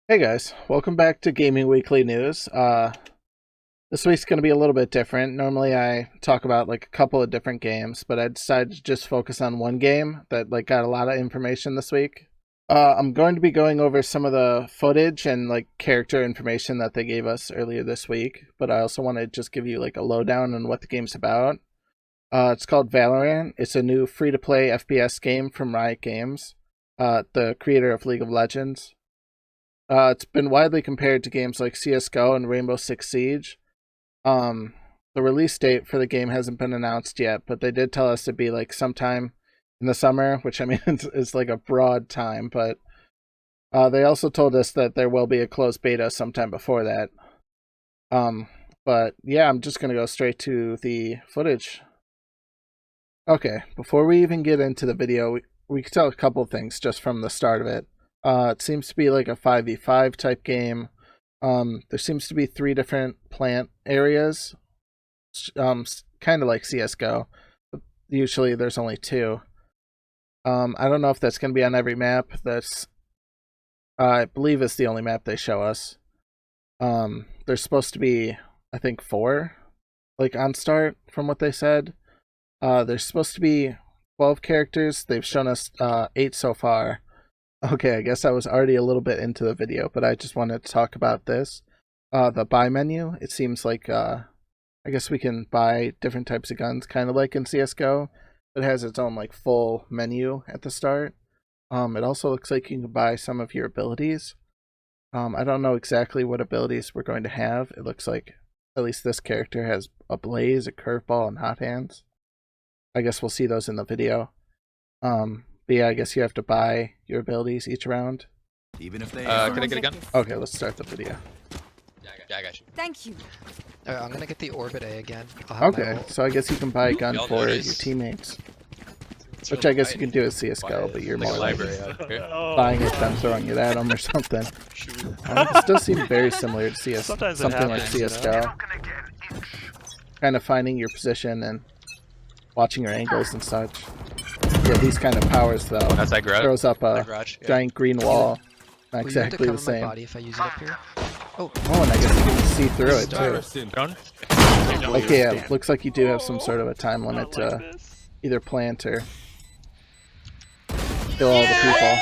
Hey guys, welcome back to Gaming Weekly News. This week's going to be a little bit different. Normally I talk about like a couple of different games, but I decided to just focus on one game that got a lot of information this week. I'm going to be going over some of the footage and character information that they gave us earlier this week, but I also want to just give you a lowdown on what the game's about. It's called Valorant. It's a new free-to-play FPS game from Riot Games, the creator of League of Legends. It's been widely compared to games like CSGO and Rainbow Six Siege. The release date for the game hasn't been announced yet, but they did tell us it'd be sometime in the summer, which I mean is a broad time, but they also told us that there will be a closed beta sometime before that. But yeah, I'm just gonna go straight to the footage. Okay, before we even get into the video, we can tell a couple things just from the start of it. It seems to be like a 5v5 type game. There seems to be 3 different plant areas, kind of like CSGO. But usually there's only 2. I don't know if that's going to be on every map. That's, I believe it's the only map they show us. There's supposed to be, I think, 4, on start from what they said. There's supposed to be 12 characters. They've shown us 8 so far. Okay, I guess I was already a little bit into the video, but I just wanted to talk about this. The buy menu, it seems like, I guess we can buy different types of guns, kind of like in CSGO. It has its own, full menu at the start. It also looks like you can buy some of your abilities. I don't know exactly what abilities we're going to have. It looks like at least this character has a blaze, a curveball, and hot hands. I guess we'll see those in the video. But yeah, I guess you have to buy your abilities each round. Even if they can I get a gun? Okay, let's start the video. Yeah, I got you. Thank you. I'm gonna get the Orbit A again. Okay, so I guess you can buy a gun Y'all for your notice. teammates. It's Which really I guess you light. can do at CSGO, but you're Like more a like library out here. buying it than throwing it at them or something. This does seem very similar to CS, Sometimes it something like happens, you know? CSGO. Kind of finding your position and watching your angles and such. Yeah, these kind of powers though. Outside garage. Throws up a Garage. Yeah. giant green wall. Not Will you have to exactly cover the same. my body if I use it up here? Oh, and I guess you can see through it too. Drone? Yeah, looks like you do have some sort of a time limit to either plant or kill all the people.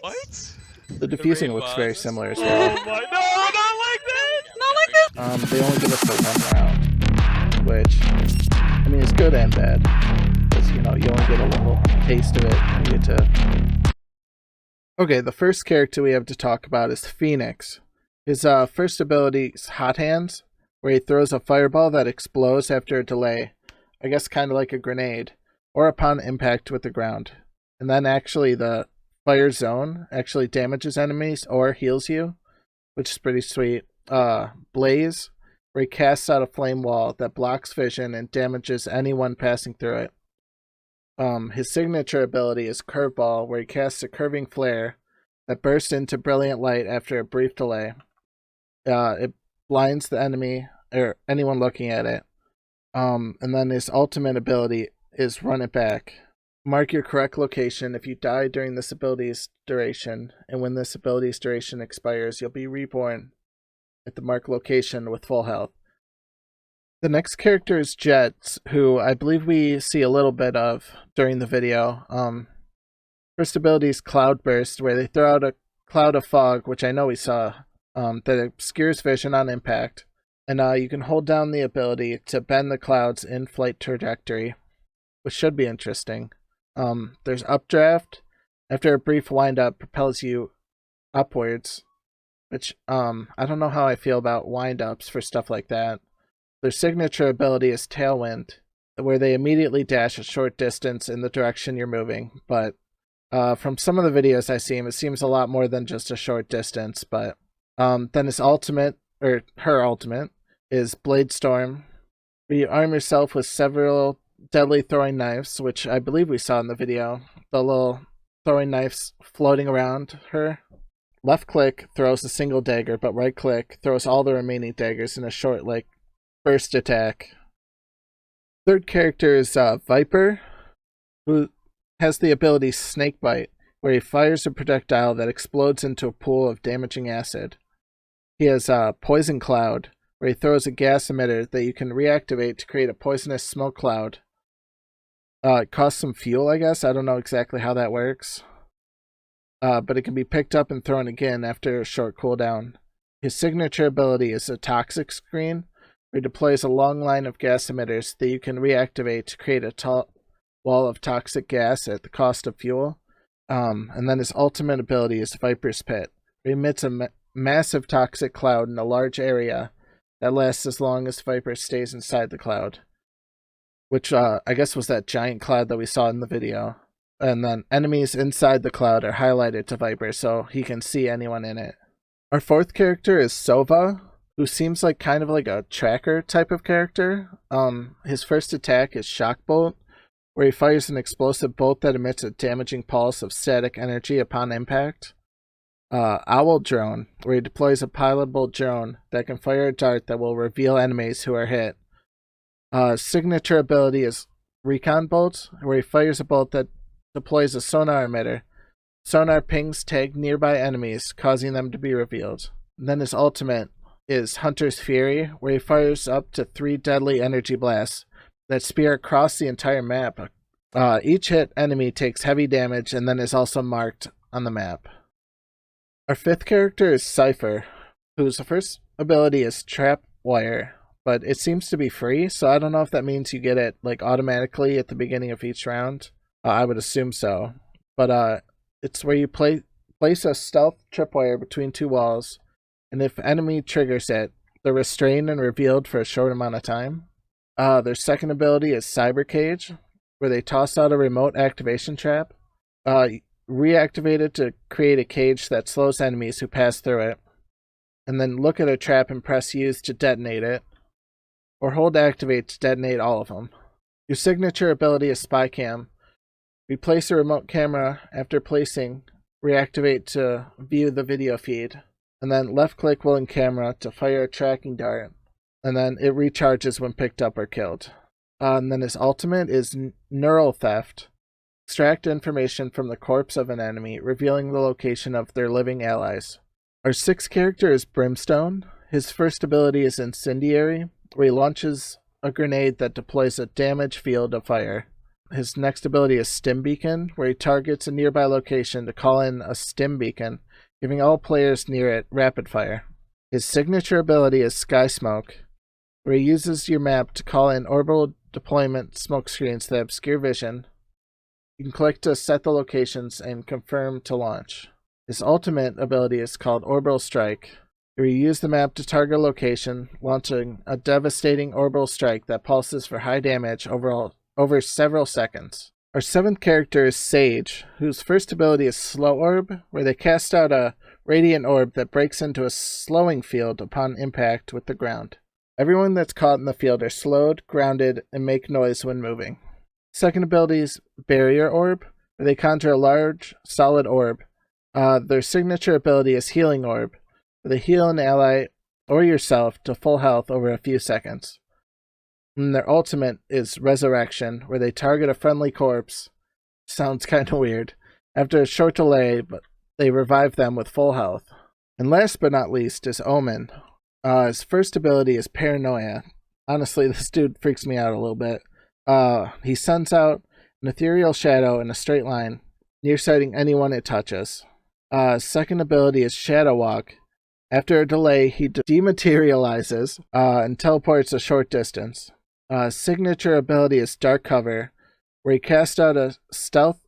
What? The defusing looks very similar as well. No, not like that! Not like that! They only give us the 1 round, which, I mean, it's good and bad. Because, you only get a little taste of it. You get to... Okay, the first character we have to talk about is Phoenix. His first ability is Hot Hands, where he throws a fireball that explodes after a delay. I guess kind of like a grenade, or upon impact with the ground. And then actually the fire zone actually damages enemies or heals you, which is pretty sweet. Blaze, where he casts out a flame wall that blocks vision and damages anyone passing through it. His signature ability is Curveball, where he casts a curving flare that bursts into brilliant light after a brief delay. It blinds the enemy or anyone looking at it. And then his ultimate ability is Run It Back. Mark your correct location if you die during this ability's duration, and when this ability's duration expires, you'll be reborn at the marked location with full health. The next character is Jet, who I believe we see a little bit of during the video. First ability is Cloud Burst, where they throw out a cloud of fog, which I know we saw, that obscures vision on impact. And you can hold down the ability to bend the clouds in flight trajectory, which should be interesting. There's Updraft. After a brief wind-up, propels you upwards, which I don't know how I feel about wind-ups for stuff like that. Their signature ability is Tailwind, where they immediately dash a short distance in the direction you're moving. But from some of the videos I've seen, it seems a lot more than just a short distance. But then his ultimate, or her ultimate, is Blade Storm, where you arm yourself with several deadly throwing knives, which I believe we saw in the video. The little throwing knives floating around her. Left click throws a single dagger, but right click throws all the remaining daggers in a short, burst attack. Third character is Viper, who has the ability Snake Bite, where he fires a projectile that explodes into a pool of damaging acid. He has Poison Cloud, where he throws a gas emitter that you can reactivate to create a poisonous smoke cloud. It costs some fuel, I guess. I don't know exactly how that works. But it can be picked up and thrown again after a short cooldown. His signature ability is a Toxic Screen, where he deploys a long line of gas emitters that you can reactivate to create a tall wall of toxic gas at the cost of fuel. And then his ultimate ability is Viper's Pit. He emits a massive toxic cloud in a large area that lasts as long as Viper stays inside the cloud. Which I guess was that giant cloud that we saw in the video. And then enemies inside the cloud are highlighted to Viper so he can see anyone in it. Our fourth character is Sova, who seems like kind of like a tracker type of character. His first attack is Shock Bolt, where he fires an explosive bolt that emits a damaging pulse of static energy upon impact. Owl Drone, where he deploys a pilotable drone that can fire a dart that will reveal enemies who are hit. Signature ability is Recon Bolt, where he fires a bolt that deploys a sonar emitter. Sonar pings tag nearby enemies, causing them to be revealed. And then his ultimate is Hunter's Fury, where he fires up to 3 deadly energy blasts that spear across the entire map. Each hit enemy takes heavy damage and then is also marked on the map. Our fifth character is Cypher, whose first ability is Trap Wire, but it seems to be free, so I don't know if that means you get it like automatically at the beginning of each round. I would assume so. But it's where you place a stealth tripwire between 2 walls, and if enemy triggers it, they're restrained and revealed for a short amount of time. Their second ability is Cyber Cage, where they toss out a remote activation trap. Reactivate it to create a cage that slows enemies who pass through it, and then look at a trap and press use to detonate it, or hold activate to detonate all of them. Your signature ability is Spy Cam. Replace a remote camera after placing, reactivate to view the video feed, and then left click while in camera to fire a tracking dart, and then it recharges when picked up or killed. And then his ultimate is Neural Theft. Extract information from the corpse of an enemy, revealing the location of their living allies. Our sixth character is Brimstone. His first ability is Incendiary, where he launches a grenade that deploys a damage field of fire. His next ability is Stim Beacon, where he targets a nearby location to call in a stim beacon, giving all players near it rapid fire. His signature ability is Sky Smoke, where he uses your map to call in orbital deployment smoke screens that obscure vision. You can click to set the locations and confirm to launch. His ultimate ability is called Orbital Strike, where you use the map to target a location, launching a devastating orbital strike that pulses for high damage over several seconds. Our seventh character is Sage, whose first ability is Slow Orb, where they cast out a radiant orb that breaks into a slowing field upon impact with the ground. Everyone that's caught in the field are slowed, grounded, and make noise when moving. Second ability is Barrier Orb, where they conjure a large, solid orb. Their signature ability is Healing Orb, where they heal an ally or yourself to full health over a few seconds. And their ultimate is Resurrection, where they target a friendly corpse. Sounds kind of weird. After a short delay, but they revive them with full health. And last but not least is Omen. His first ability is Paranoia. Honestly, this dude freaks me out a little bit. He sends out an ethereal shadow in a straight line, nearsighting anyone it touches. Second ability is Shadow Walk. After a delay, he dematerializes and teleports a short distance. Signature ability is Dark Cover, where he casts out a stealth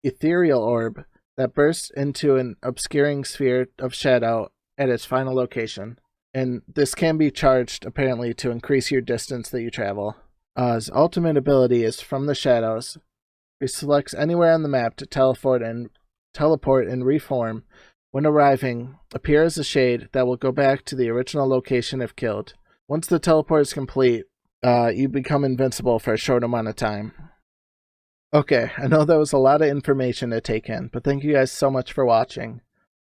ethereal orb that bursts into an obscuring sphere of shadow at its final location. And this can be charged, apparently, to increase your distance that you travel. His ultimate ability is From the Shadows. He selects anywhere on the map to teleport and reform. When arriving, appear as a shade that will go back to the original location if killed. Once the teleport is complete, you become invincible for a short amount of time. Okay, I know that was a lot of information to take in, but thank you guys so much for watching.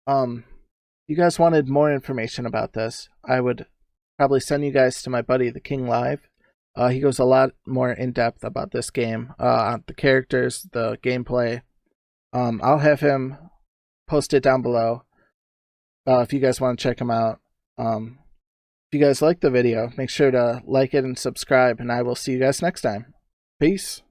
You guys wanted more information about this, I would probably send you guys to my buddy The King Live. He goes a lot more in depth about this game, the characters, the gameplay. I'll have him post it down below if you guys want to check him out. If you guys like the video, make sure to like it and subscribe, and I will see you guys next time. Peace.